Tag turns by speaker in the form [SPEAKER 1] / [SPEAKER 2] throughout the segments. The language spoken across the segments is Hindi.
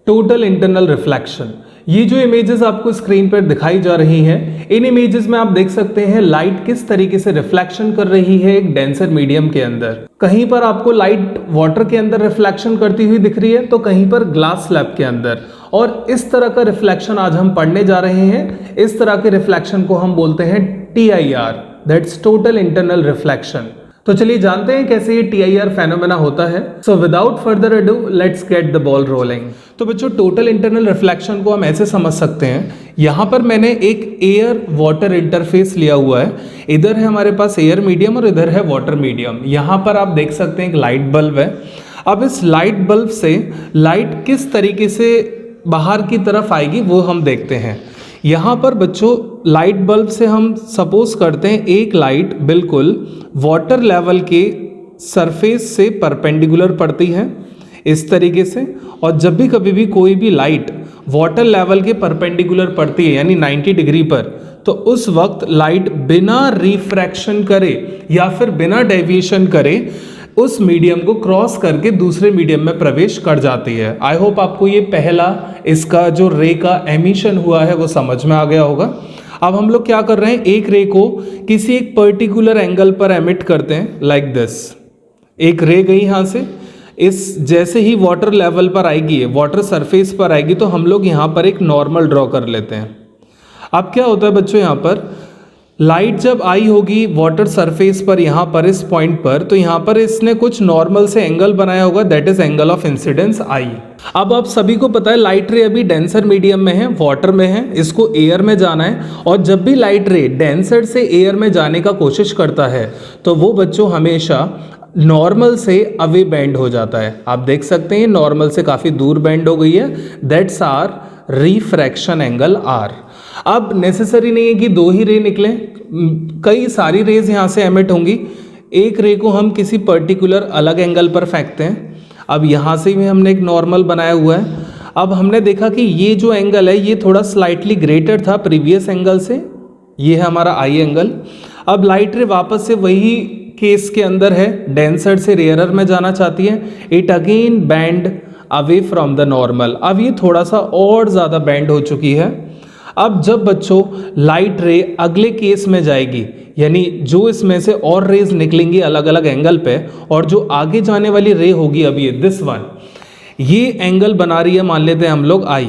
[SPEAKER 1] Total internal reflection. ये जो इमेजेस आपको स्क्रीन पर दिखाई जा रही हैं, इन इमेजेस में आप देख सकते हैं लाइट किस तरीके से रिफ्लेक्शन कर रही है एक डेंसर मीडियम के अंदर। कहीं पर आपको लाइट वाटर के अंदर रिफ्लेक्शन करती हुई दिख रही है तो कहीं पर ग्लास स्लैब के अंदर। और इस तरह का रिफ्लेक्शन आज हम पढ़ने जा रहे हैं। इस तरह के रिफ्लेक्शन को हम बोलते हैं TIR, that's total internal reflection. तो चलिए जानते हैं कैसे ये TIR फेनोमेना होता है। So without further ado let's get the ball rolling. तो बच्चों, टोटल इंटरनल रिफ्लेक्शन को हम ऐसे समझ सकते हैं, यहाँ पर मैंने एक एयर वाटर इंटरफेस लिया हुआ है। इधर है हमारे पास एयर मीडियम और इधर है वाटर मीडियम। यहाँ पर आप देख सकते हैं एक लाइट बल्ब है। अब इस लाइट बल्ब से लाइट किस तरीके से बाहर की तरफ आएगी वो हम देखते हैं। यहाँ पर बच्चों लाइट बल्ब से हम सपोज करते हैं एक लाइट बिल्कुल वाटर लेवल के सरफेस से परपेंडिकुलर पड़ती है इस तरीके से। और जब भी कभी भी कोई भी लाइट वाटर लेवल के परपेंडिकुलर पड़ती है यानी 90 डिग्री पर, तो उस वक्त लाइट बिना रिफ्रैक्शन करे या फिर बिना डेविएशन करे उस मीडियम को क्रॉस करके दूसरे मीडियम में प्रवेश कर जाती है। आई होप आपको ये पहला इसका जो रे का एमिशन हुआ है वो समझ में आ गया होगा। अब हम लोग क्या कर रहे हैं, एक रे को किसी एक पर्टिकुलर एंगल पर एमिट करते हैं लाइक दिस। एक रे गई यहाँ से, इस जैसे ही वाटर लेवल पर आएगी, वाटर सरफेस पर आएगी, तो हम लोग यहाँ पर एक नॉर्मल ड्रॉ कर लेते हैं। अब क्या होता है बच्चों, यहाँ पर लाइट जब आई होगी वाटर सरफेस पर यहाँ पर इस पॉइंट पर, तो यहाँ पर इसने कुछ नॉर्मल से एंगल बनाया होगा, that is angle of incidence i. अब आप सभी को पता है लाइट रे अभी डेंसर मीडियम में है, वाटर में है, इसको एयर में जाना है। और जब भी लाइट रे डेंसर से एयर में जाने का कोशिश करता है तो वो बच्चों हमेशा नॉर्मल से अवे बेंड हो जाता है। आप देख सकते हैं नॉर्मल से काफ़ी दूर बेंड हो गई है, that's our refraction angle R। अब नेसेसरी नहीं है कि दो ही रे निकले, कई सारी रेज यहाँ से एमिट होंगी। एक रे को हम किसी पर्टिकुलर अलग एंगल पर फेंकते हैं। अब यहाँ से भी हमने एक नॉर्मल बनाया हुआ है। अब हमने देखा कि ये जो एंगल है ये थोड़ा स्लाइटली ग्रेटर था प्रीवियस एंगल से, ये है हमारा आई एंगल। अब लाइट रे वापस से वही केस के अंदर है, डेंसर से रेयरर में जाना चाहती है, it again band away from the normal. अब ये थोड़ा सा और ज़्यादा बैंड हो चुकी है। अब जब बच्चों लाइट रे अगले केस में जाएगी, यानी जो इसमें से और रेज निकलेंगी अलग अलग एंगल पे, और जो आगे जाने वाली रे होगी अभी ये दिस वन, ये एंगल बना रही है, मान लेते हैं हम लोग i,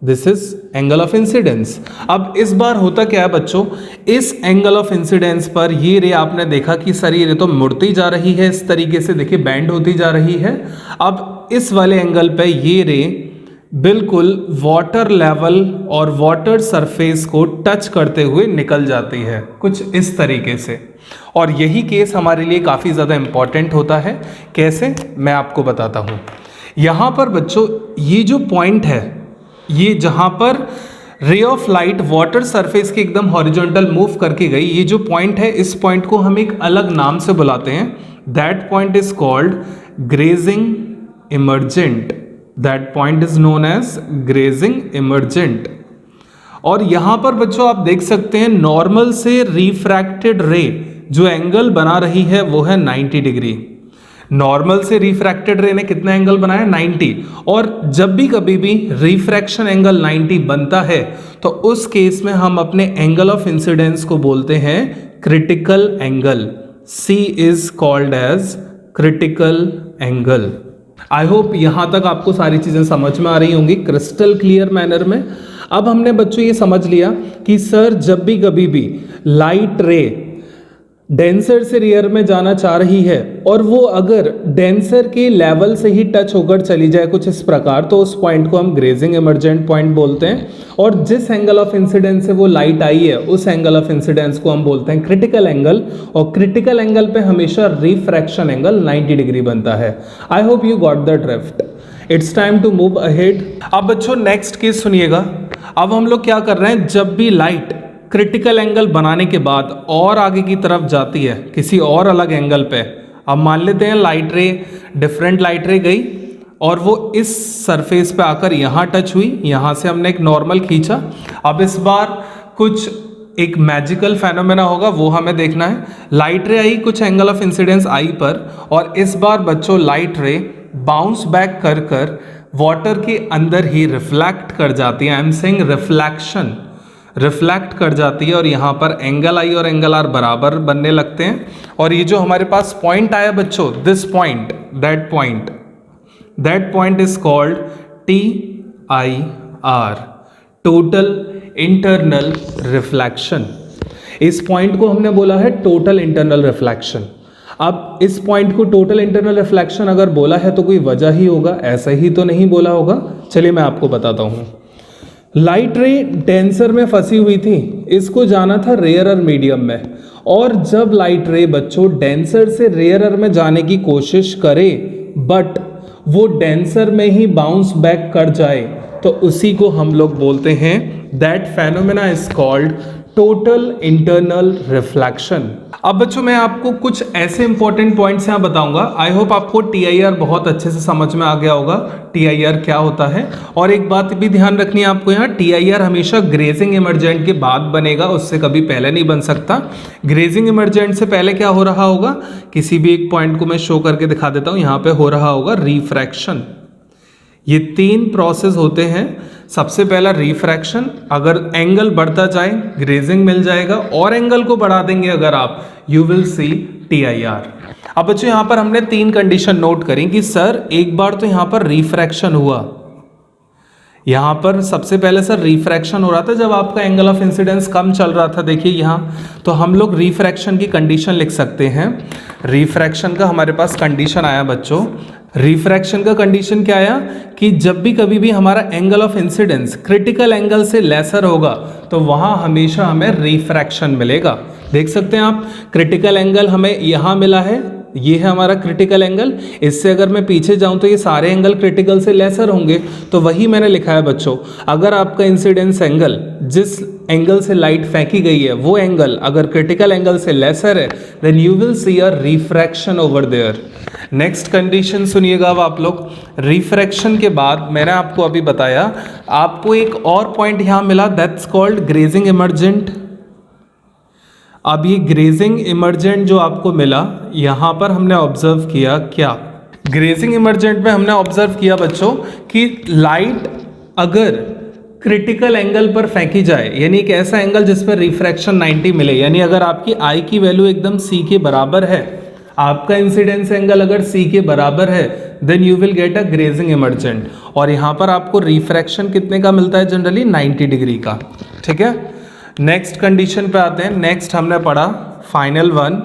[SPEAKER 1] this is angle of incidence. अब इस बार होता क्या है बच्चों, इस एंगल ऑफ इंसिडेंस पर ये रे आपने देखा कि सर ये रे तो मुड़ती जा रही है इस तरीके से, देखिए बैंड होती जा रही है। अब इस वाले एंगल पे ये रे बिल्कुल वाटर लेवल और वाटर सरफेस को टच करते हुए निकल जाती है कुछ इस तरीके से। और यही केस हमारे लिए काफ़ी ज़्यादा इम्पॉर्टेंट होता है। कैसे, मैं आपको बताता हूँ। यहाँ पर बच्चों ये जो पॉइंट है, ये जहाँ पर ray of light water surface के एकदम हॉरिजॉन्टल मूव करके गई, ये जो पॉइंट है, इस पॉइंट को हम एक अलग नाम से बुलाते हैं। That point is called grazing emergent. That point is known as grazing emergent. और यहाँ पर बच्चों आप देख सकते हैं नॉर्मल से रिफ्रैक्टेड रे जो एंगल बना रही है वो है 90 डिग्री। नॉर्मल से रिफ्रैक्टेड रे ने कितना एंगल बनाया, 90। और जब भी कभी भी रिफ्रैक्शन एंगल 90 बनता है तो उस केस में हम अपने एंगल ऑफ इंसिडेंस को बोलते हैं critical angle. C is called as critical angle. I hope यहाँ तक आपको सारी चीज़ें समझ में आ रही होंगी क्रिस्टल क्लियर मैनर में। अब हमने बच्चों ये समझ लिया कि सर जब भी कभी भी लाइट रे डेंसर से रेयर में जाना चाह रही है और वो अगर डेंसर के लेवल से ही टच होकर चली जाए कुछ इस प्रकार, तो उस पॉइंट को हम ग्रेजिंग इमर्जेंट पॉइंट बोलते हैं। और जिस एंगल ऑफ इंसिडेंस से वो लाइट आई है उस एंगल ऑफ इंसिडेंस को हम बोलते हैं क्रिटिकल एंगल। और क्रिटिकल एंगल पे हमेशा रिफ्रैक्शन एंगल 90 डिग्री बनता है। I hope you got the drift. It's time to move ahead. अब बच्चों नेक्स्ट केस सुनिएगा। अब हम लोग क्या कर रहे हैं, जब भी लाइट क्रिटिकल एंगल बनाने के बाद और आगे की तरफ जाती है किसी और अलग एंगल पे, अब मान लेते हैं लाइट रे, डिफरेंट लाइट रे गई और वो इस सरफेस पे आकर यहाँ टच हुई, यहाँ से हमने एक नॉर्मल खींचा। अब इस बार कुछ एक मैजिकल फेनोमेना होगा वो हमें देखना है। लाइट रे आई कुछ एंगल ऑफ इंसिडेंस आई पर, और इस बार बच्चों लाइट रे बाउंस बैक कर वाटर के अंदर ही रिफ्लेक्ट कर जाती है। I am saying reflection, reflect कर जाती है और यहाँ पर एंगल आई और एंगल आर बराबर बनने लगते हैं। और ये जो हमारे पास पॉइंट आया बच्चों, this point, that point is called TIR, total internal reflection. इस पॉइंट को हमने बोला है टोटल इंटरनल रिफ्लेक्शन। अब इस पॉइंट को टोटल इंटरनल रिफ्लेक्शन अगर बोला है तो कोई वजह ही होगा, ऐसा ही तो नहीं बोला होगा। चलिए मैं आपको बताता हूं। लाइट रे डेंसर में फंसी हुई थी, इसको जाना था रेयरर मीडियम में, और जब लाइट रे बच्चों डेंसर से रेयरर में जाने की कोशिश करे बट वो डेंसर में ही बाउंस बैक कर जाए, तो उसी को हम लोग बोलते हैं, that phenomena is called total internal reflection. अब बच्चों मैं आपको कुछ ऐसे इंपॉर्टेंट पॉइंट्स यहाँ बताऊंगा। आई होप आपको TIR बहुत अच्छे से समझ में आ गया होगा, TIR क्या होता है। और एक बात भी ध्यान रखनी है आपको, यहाँ TIR हमेशा ग्रेजिंग इमर्जेंट के बाद बनेगा, उससे कभी पहले नहीं बन सकता। ग्रेजिंग इमर्जेंट से पहले क्या हो रहा होगा, किसी भी एक पॉइंट को मैं शो करके दिखा देता हूँ। यहाँ पे हो रहा होगा रिफ्रैक्शन। ये 3 प्रोसेस होते हैं। सबसे पहला रिफ्रैक्शन, अगर एंगल बढ़ता जाए ग्रेजिंग मिल जाएगा, और एंगल को बढ़ा देंगे अगर आप, यू विल सी TIR। अब बच्चों यहाँ पर हमने 3 कंडीशन नोट करी कि सर एक बार तो यहाँ पर रिफ्रैक्शन हुआ, यहाँ पर सबसे पहले सर रिफ्रैक्शन हो रहा था जब आपका एंगल ऑफ इंसिडेंस कम चल रहा था, देखिए यहाँ, तो हम लोग रिफ्रैक्शन की कंडीशन लिख सकते हैं। रिफ्रैक्शन का हमारे पास कंडीशन आया बच्चों, रिफ्रैक्शन का कंडीशन क्या आया कि जब भी कभी भी हमारा angle of incidence critical angle से लेसर होगा तो वहाँ हमेशा हमें रिफ्रैक्शन मिलेगा। देख सकते हैं आप, क्रिटिकल एंगल हमें यहाँ मिला है, ये है हमारा क्रिटिकल एंगल। इससे अगर मैं पीछे जाऊं तो ये सारे एंगल क्रिटिकल से लेसर होंगे, तो वही मैंने लिखा है बच्चों। अगर आपका इंसिडेंस एंगल, जिस एंगल से लाइट फेंकी गई है वो एंगल अगर क्रिटिकल एंगल से लेसर है, then you will see a refraction over there. Next condition सुनिएगा अब आप लोग। रिफ्रैक्शन के बाद मैंने आपको अभी बताया, आपको एक और पॉइंट यहां मिला, दैट्स कॉल्ड ग्रेजिंग इमर्जेंट। अब ये ग्रेजिंग इमर्जेंट जो आपको मिला, यहां पर हमने ऑब्जर्व किया क्या, ग्रेजिंग इमर्जेंट में हमने ऑब्जर्व किया बच्चों कि लाइट अगर क्रिटिकल एंगल पर फेंकी जाए, यानी एक ऐसा एंगल जिस पर रिफ्रैक्शन 90 मिले, यानी अगर आपकी आई की वैल्यू एकदम C के बराबर है, आपका इंसिडेंस एंगल अगर C के बराबर है, then you will get a grazing emergent. और यहाँ पर आपको रिफ्रैक्शन कितने का मिलता है जनरली, 90 डिग्री का। ठीक है, नेक्स्ट कंडीशन पे आते हैं। नेक्स्ट हमने पढ़ा फाइनल वन,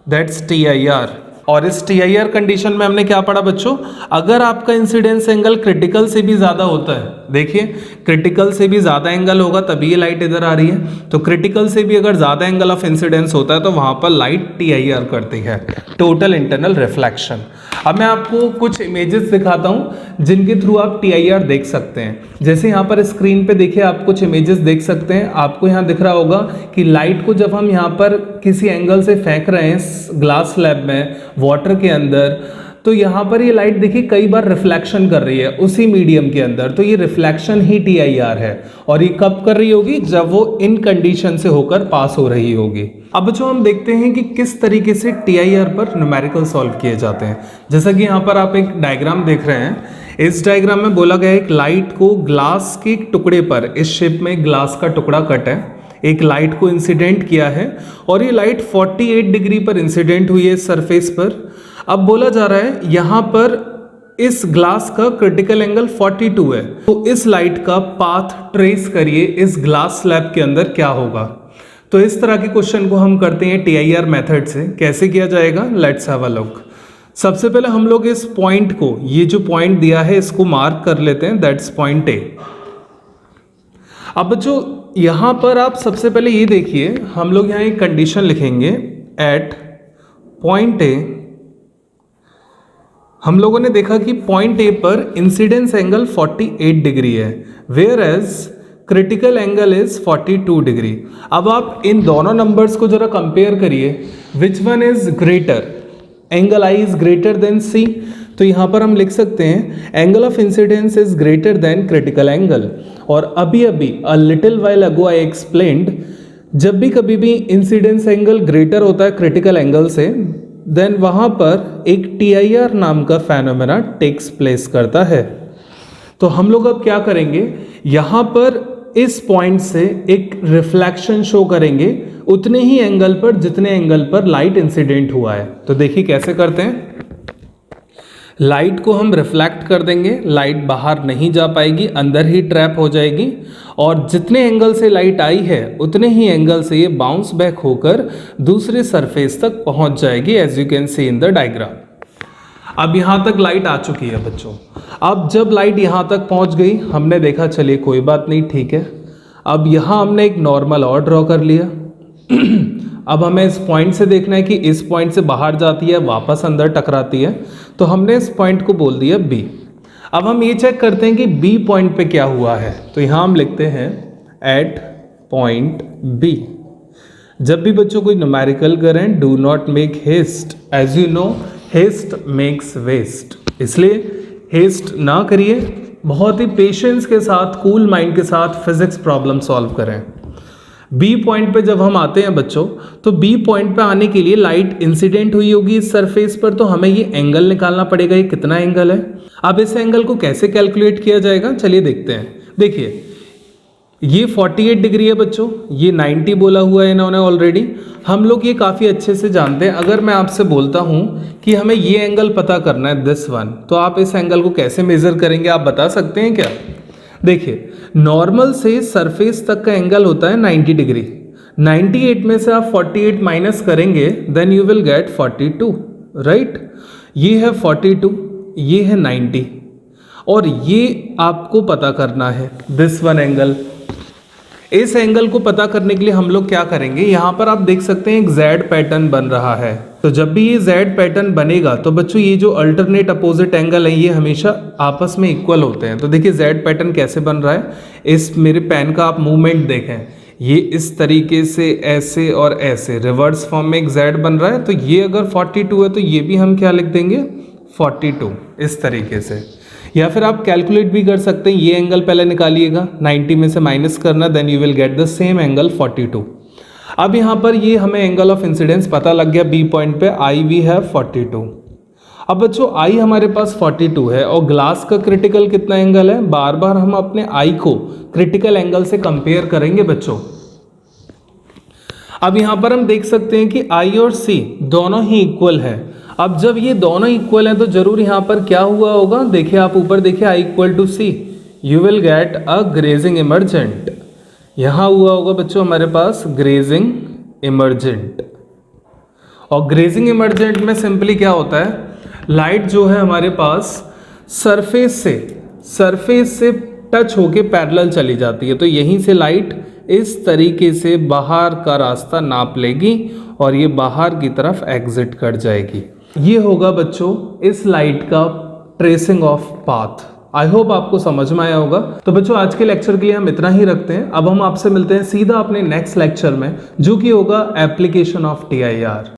[SPEAKER 1] दैट्स TIR। और इस TIR कंडीशन में हमने क्या पढ़ा बच्चों, अगर आपका इंसिडेंस एंगल क्रिटिकल से भी ज्यादा होता है, देखिए क्रिटिकल से भी ज्यादा एंगल होगा तभी ये लाइट इधर आ रही है, तो क्रिटिकल से भी अगर ज्यादा एंगल ऑफ इंसिडेंस होता है तो वहां पर लाइट TIR करती है, टोटल इंटरनल रिफ्लेक्शन। अब मैं आपको कुछ इमेजेस दिखाता हूं जिनके थ्रू आप TIR देख सकते हैं। जैसे यहाँ पर स्क्रीन पे देखिए आप कुछ इमेजेस देख सकते हैं। आपको यहाँ दिख रहा होगा कि लाइट को जब हम यहाँ पर किसी एंगल से फेंक रहे हैं ग्लास स्लैब में वाटर के अंदर, तो यहाँ पर ये लाइट देखिए कई बार रिफ्लेक्शन कर रही है उसी मीडियम के अंदर, तो ये रिफ्लेक्शन ही TIR है। और ये कब कर रही होगी, जब वो इन कंडीशन से होकर पास हो रही होगी। अब जो हम देखते हैं कि किस तरीके से TIR पर न्यूमेरिकल सॉल्व किए जाते हैं। जैसा कि यहाँ पर आप एक डायग्राम देख रहे हैं, इस डायग्राम में बोला गया है एक लाइट को ग्लास के टुकड़े पर, इस शेप में ग्लास का टुकड़ा कट है, एक लाइट को इंसिडेंट किया है और ये लाइट 48 डिग्री पर इंसिडेंट हुई है सरफेस पर। अब बोला जा रहा है यहाँ पर इस ग्लास का क्रिटिकल एंगल 42 है, तो इस लाइट का पाथ ट्रेस करिए इस ग्लास स्लैब के अंदर क्या होगा। तो इस तरह के क्वेश्चन को हम करते हैं TIR मेथड से। कैसे किया जाएगा, लेट्स हैव अ लुक। सबसे पहले हम लोग इस पॉइंट को, ये जो पॉइंट दिया है इसको मार्क कर लेते हैं, दैट्स पॉइंट A। अब जो यहां पर आप सबसे पहले ये देखिए, हम लोग यहां एक कंडीशन लिखेंगे, एट पॉइंट A हम लोगों ने देखा कि पॉइंट A पर इंसिडेंस एंगल 48 डिग्री है, where as critical angle is 42 degree. अब आप इन दोनों नंबर्स को जरा कंपेयर करिए, which one is greater, angle I is greater than C। तो यहाँ पर हम लिख सकते हैं angle of incidence is greater than critical angle. और अभी a little while ago I explained, जब भी कभी भी इंसिडेंस एंगल ग्रेटर होता है क्रिटिकल एंगल से, देन वहाँ पर एक TIR नाम का फेनोमेना टेक्स प्लेस करता है। तो हम लोग अब क्या करेंगे, यहां पर इस पॉइंट से एक रिफ्लेक्शन शो करेंगे उतने ही एंगल पर जितने एंगल पर लाइट इंसिडेंट हुआ है। तो देखिए कैसे करते हैं, लाइट को हम रिफ्लेक्ट कर देंगे, लाइट बाहर नहीं जा पाएगी, अंदर ही ट्रैप हो जाएगी, और जितने एंगल से लाइट आई है उतने ही एंगल से ये बाउंस बैक होकर दूसरे सरफेस तक पहुंच जाएगी, as you can see in the diagram. अब यहां तक लाइट आ चुकी है बच्चों। अब जब लाइट यहां तक पहुंच गई, हमने देखा चलिए कोई बात नहीं, ठीक है। अब यहां हमने एक नॉर्मल और ड्रॉ कर लिया। अब हमें इस पॉइंट से देखना है कि इस पॉइंट से बाहर जाती है, वापस अंदर टकराती है, तो हमने इस पॉइंट को बोल दिया बी। अब हम ये चेक करते हैं कि बी पॉइंट पे क्या हुआ है, तो यहां हम लिखते हैं एट पॉइंट बी। जब भी बच्चों कोई न्यूमेरिकल करें, do not make haste, as you know haste makes waste, इसलिए हेस्ट ना करिए, बहुत ही पेशेंस के साथ, कूल माइंड के साथ फिजिक्स प्रॉब्लम सॉल्व करें। बी पॉइंट पे जब हम आते हैं बच्चों, तो बी पॉइंट पे आने के लिए लाइट इंसिडेंट हुई होगी इस सरफेस पर, तो हमें ये एंगल निकालना पड़ेगा। ये कितना एंगल है, अब इस एंगल को कैसे कैलकुलेट किया जाएगा, चलिए देखते हैं। देखिए ये 48 डिग्री है बच्चों, ये 90 बोला हुआ है इन्होंने ऑलरेडी। हम लोग ये काफ़ी अच्छे से जानते हैं। अगर मैं आपसे बोलता हूँ कि हमें ये एंगल पता करना है, दिस वन, तो आप इस एंगल को कैसे मेज़र करेंगे, आप बता सकते हैं क्या? देखिए नॉर्मल से सरफेस तक का एंगल होता है 90 डिग्री। 98 में से आप 48 माइनस करेंगे, then you will get 42, right. ये है 42, ये है 90, और ये आपको पता करना है दिस वन एंगल। इस एंगल को पता करने के लिए हम लोग क्या करेंगे, यहां पर आप देख सकते हैं एक जेड पैटर्न बन रहा है। तो जब भी ये जेड पैटर्न बनेगा तो बच्चों ये जो अल्टरनेट अपोजिट एंगल है ये हमेशा आपस में इक्वल होते हैं। तो देखिए जेड पैटर्न कैसे बन रहा है, इस मेरे पेन का आप मूवमेंट देखें, ये इस तरीके से ऐसे और ऐसे रिवर्स फॉर्म में एक जेड बन रहा है। तो ये अगर 42 है तो ये भी हम क्या लिख देंगे 42, इस तरीके से। या फिर आप कैलकुलेट भी कर सकते हैं, ये एंगल पहले निकालिएगा, 90 में से माइनस करना, then you will get the same angle 42। अब यहाँ पर ये हमें एंगल ऑफ इंसिडेंस पता लग गया बी पॉइंट पे, आई वी हैव 42। अब बच्चों आई हमारे पास 42 है और ग्लास का क्रिटिकल कितना एंगल है, बार बार हम अपने आई को क्रिटिकल एंगल से कंपेयर करेंगे बच्चों। अब यहाँ पर हम देख सकते हैं कि आई और सी दोनों ही इक्वल है। अब जब ये दोनों इक्वल हैं तो जरूर यहाँ पर क्या हुआ होगा, देखिए आप ऊपर देखिए i equal to c, you will get a grazing emergent. यहाँ हुआ होगा बच्चों हमारे पास ग्रेजिंग इमर्जेंट। और ग्रेजिंग इमर्जेंट में सिंपली क्या होता है, लाइट जो है हमारे पास सरफेस से टच होके पैरेलल चली जाती है। तो यहीं से लाइट इस तरीके से बाहर का रास्ता नाप लेगी और ये बाहर की तरफ एग्जिट कर जाएगी। ये होगा बच्चों इस लाइट का tracing of path. I hope आपको समझ में आया होगा। तो बच्चों आज के लेक्चर के लिए हम इतना ही रखते हैं। अब हम आपसे मिलते हैं सीधा अपने नेक्स्ट लेक्चर में, जो कि होगा एप्लीकेशन ऑफ TIR।